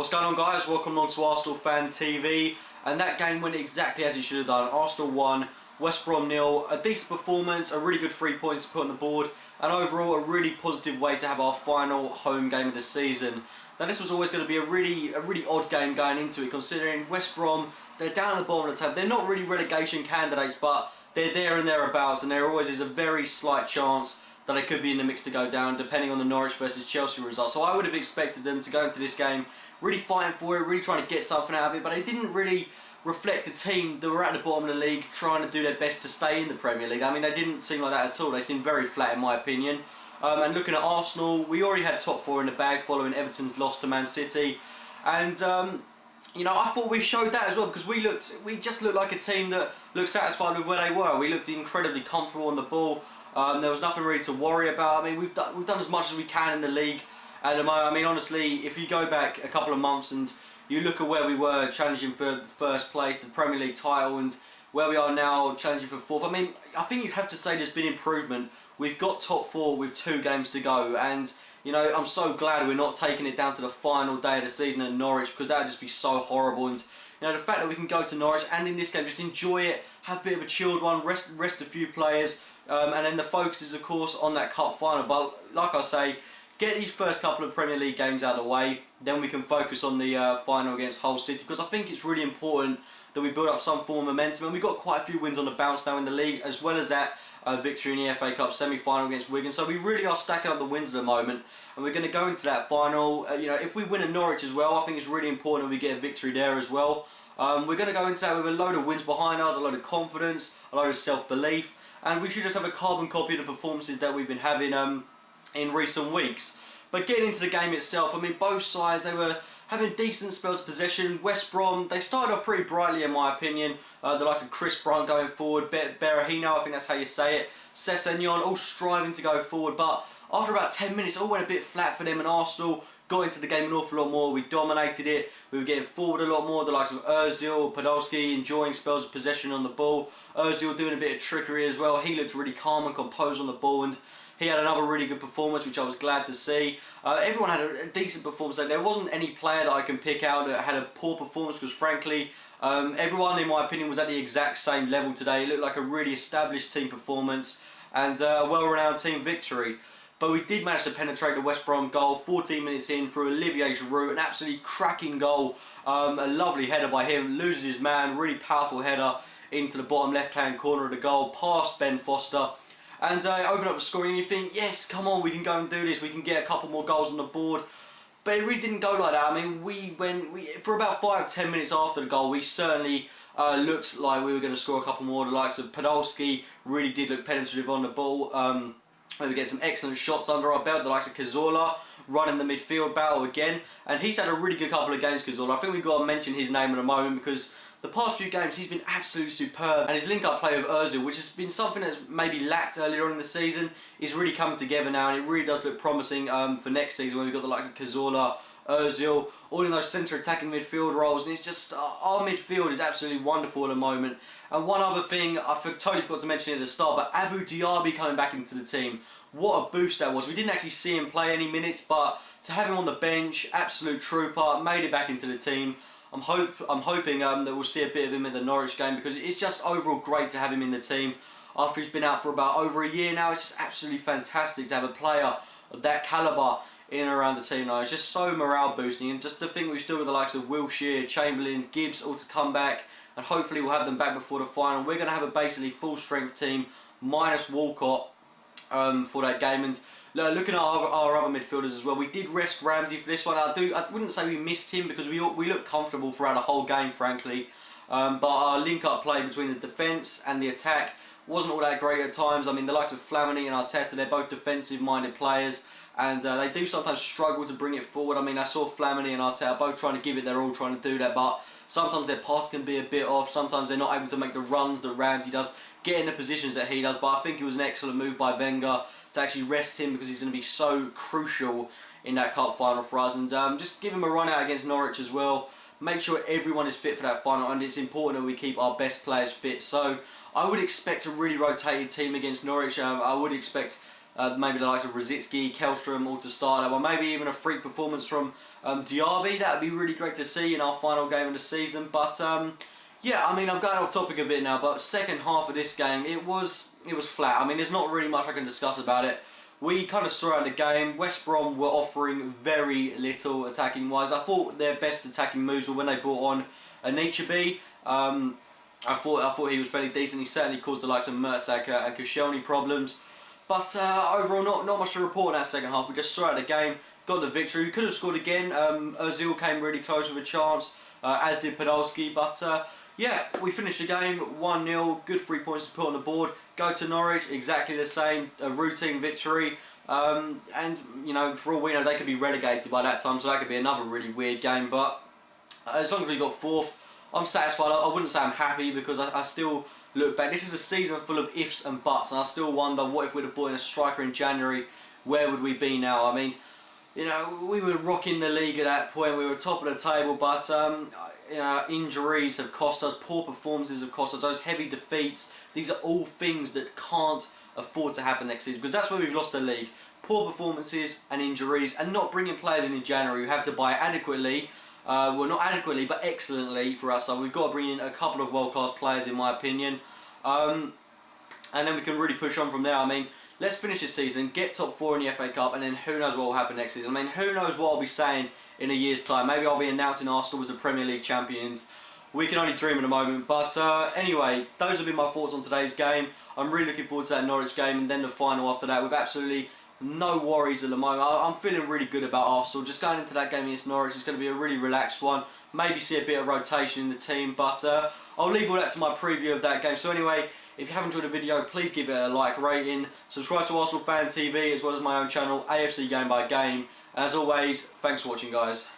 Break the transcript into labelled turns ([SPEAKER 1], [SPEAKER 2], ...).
[SPEAKER 1] What's going on, guys? Welcome along to Arsenal Fan TV. And that game went exactly as it should have done. Arsenal won, West Brom 0. A decent performance, a really good 3 points to put on the board, and overall a really positive way to have our final home game of the season. Now this was always going to be a really odd game going into it, considering West Brom, they're down at the bottom of the table. They're not really relegation candidates, but they're there and thereabouts, and there always is a very slight chance that they could be in the mix to go down, depending on the Norwich versus Chelsea result. So I would have expected them to go into this game really fighting for it, really trying to get something out of it, but they didn't really reflect a team that were at the bottom of the league trying to do their best to stay in the Premier League. I mean, they didn't seem like that at all. They seemed very flat in my opinion. And looking at Arsenal, we already had top four in the bag following Everton's loss to Man City. And you know, I thought we showed that as well, because we just looked like a team that looked satisfied with where they were. We looked incredibly comfortable on the ball. There was nothing really to worry about. I mean, we've done as much as we can in the league at the moment. I mean, honestly, if you go back a couple of months and you look at where we were challenging for the first place, the Premier League title, and where we are now challenging for fourth, I mean, I think you'd have to say there's been improvement. We've got top four with 2 games to go, and you know, I'm so glad we're not taking it down to the final day of the season at Norwich, because that would just be so horrible. And you know, the fact that we can go to Norwich and in this game just enjoy it, have a bit of a chilled one, rest a few players, and then the focus is of course on that cup final. But like I say, get these first couple of Premier League games out of the way, then we can focus on the final against Hull City, because I think it's really important that we build up some form of momentum, and we've got quite a few wins on the bounce now in the league, as well as that victory in the FA Cup semi-final against Wigan. So we really are stacking up the wins at the moment, and we're going to go into that final. You know, if we win at Norwich as well, I think it's really important that we get a victory there as well. We're going to go into that with a load of wins behind us, a load of confidence, a load of self-belief, and we should just have a carbon copy of the performances that we've been having in recent weeks. But getting into the game itself, I mean, both sides, they were having decent spells of possession. West Brom, they started off pretty brightly in my opinion. The likes of Chris Brunt going forward, Berahino, I think that's how you say it, Sessegnon, all striving to go forward. But after about 10 minutes, it all went a bit flat for them, and Arsenal got into the game an awful lot more. We dominated it. We were getting forward a lot more. The likes of Ozil, Podolski enjoying spells of possession on the ball. Ozil doing a bit of trickery as well. He looked really calm and composed on the ball, and he had another really good performance, which I was glad to see. Everyone had a decent performance. There wasn't any player that I can pick out that had a poor performance, because frankly, everyone in my opinion was at the exact same level today. It looked like a really established team performance and a well-renowned team victory. But we did manage to penetrate the West Brom goal 14 minutes in through Olivier Giroud, an absolutely cracking goal. A lovely header by him, loses his man, really powerful header into the bottom left-hand corner of the goal, past Ben Foster. And open up the scoring, and you think, yes, come on, we can go and do this, we can get a couple more goals on the board. But it really didn't go like that. I mean, for about 5-10 minutes after the goal, we certainly looked like we were going to score a couple more. The likes of Podolski really did look penetrative on the ball. We get some excellent shots under our belt. The likes of Cazorla running the midfield battle again, and he's had a really good couple of games, Cazorla. I think we've got to mention his name in a moment, because the past few games he's been absolutely superb, and his link-up play with Ozil, which has been something that's maybe lacked earlier on in the season, is really coming together now, and it really does look promising for next season, when we've got the likes of Cazorla, Ozil, all in those centre attacking midfield roles, and it's just our midfield is absolutely wonderful at the moment. And one other thing, I totally forgot to mention it at the start, but Abu Diaby coming back into the team. What a boost that was. We didn't actually see him play any minutes, but to have him on the bench, absolute trooper, made it back into the team. I'm hoping that we'll see a bit of him in the Norwich game, because it's just overall great to have him in the team. After he's been out for about over a year now, it's just absolutely fantastic to have a player of that calibre in and around the team now. It's just so morale boosting, and just to think we've still got the likes of Wilshere, Chamberlain, Gibbs all to come back, and hopefully we'll have them back before the final. We're going to have a basically full strength team minus Walcott for that game. And looking at our other midfielders as well, we did rest Ramsey for this one. I wouldn't say we missed him, because we looked comfortable throughout the whole game, frankly. But our link-up play between the defence and the attack wasn't all that great at times. I mean, the likes of Flamini and Arteta, they're both defensive-minded players, and they do sometimes struggle to bring it forward. I mean, I saw Flamini and Arteta both trying to give it their all, trying to do that, but sometimes their pass can be a bit off. Sometimes they're not able to make the runs that Ramsey does, get in the positions that he does. But I think it was an excellent move by Wenger to actually rest him, because he's going to be so crucial in that cup final for us. And just give him a run out against Norwich as well. Make sure everyone is fit for that final, and it's important that we keep our best players fit. So I would expect a really rotated team against Norwich. I would expect maybe the likes of Rosicki, Kelstrom all to start, or maybe even a freak performance from Diaby. That would be really great to see in our final game of the season. But yeah, I mean, I'm going off topic a bit now, but second half of this game, it was flat. I mean, there's not really much I can discuss about it. We kind of saw out the game. West Brom were offering very little attacking wise. I thought their best attacking moves were when they brought on Anichebe. I thought he was fairly decent. He certainly caused the likes of Mertesacker and Koscielny problems. But overall, not much to report in that second half. We just saw out the game, got the victory. We could have scored again. Ozil came really close with a chance, as did Podolski. But yeah, we finished the game 1-0. Good 3 points to put on the board. Go to Norwich, exactly the same. A routine victory. And, you know, for all we know, they could be relegated by that time. So that could be another really weird game. But as long as we got fourth, I'm satisfied. I wouldn't say I'm happy because I still look back. This is a season full of ifs and buts, and I still wonder, what if we'd have brought in a striker in January? Where would we be now? I mean, you know, we were rocking the league at that point. We were top of the table, but you know, injuries have cost us. Poor performances have cost us. Those heavy defeats. These are all things that can't afford to happen next season, because that's where we've lost the league. Poor performances and injuries, and not bringing players in January. We have to buy adequately. Well, not adequately, but excellently for us. So we've got to bring in a couple of world-class players, in my opinion. And then we can really push on from there. I mean, let's finish this season, get top 4 in the FA Cup, and then who knows what will happen next season. I mean, who knows what I'll be saying in a year's time. Maybe I'll be announcing Arsenal as the Premier League champions. We can only dream at the moment. But anyway, those have been my thoughts on today's game. I'm really looking forward to that Norwich game and then the final after that with absolutely no worries at the moment. I'm feeling really good about Arsenal. Just going into that game against Norwich is going to be a really relaxed one. Maybe see a bit of rotation in the team, but I'll leave all that to my preview of that game. So anyway, if you have enjoyed the video, please give it a like rating. Subscribe to Arsenal Fan TV as well as my own channel, AFC Game by Game. And as always, thanks for watching, guys.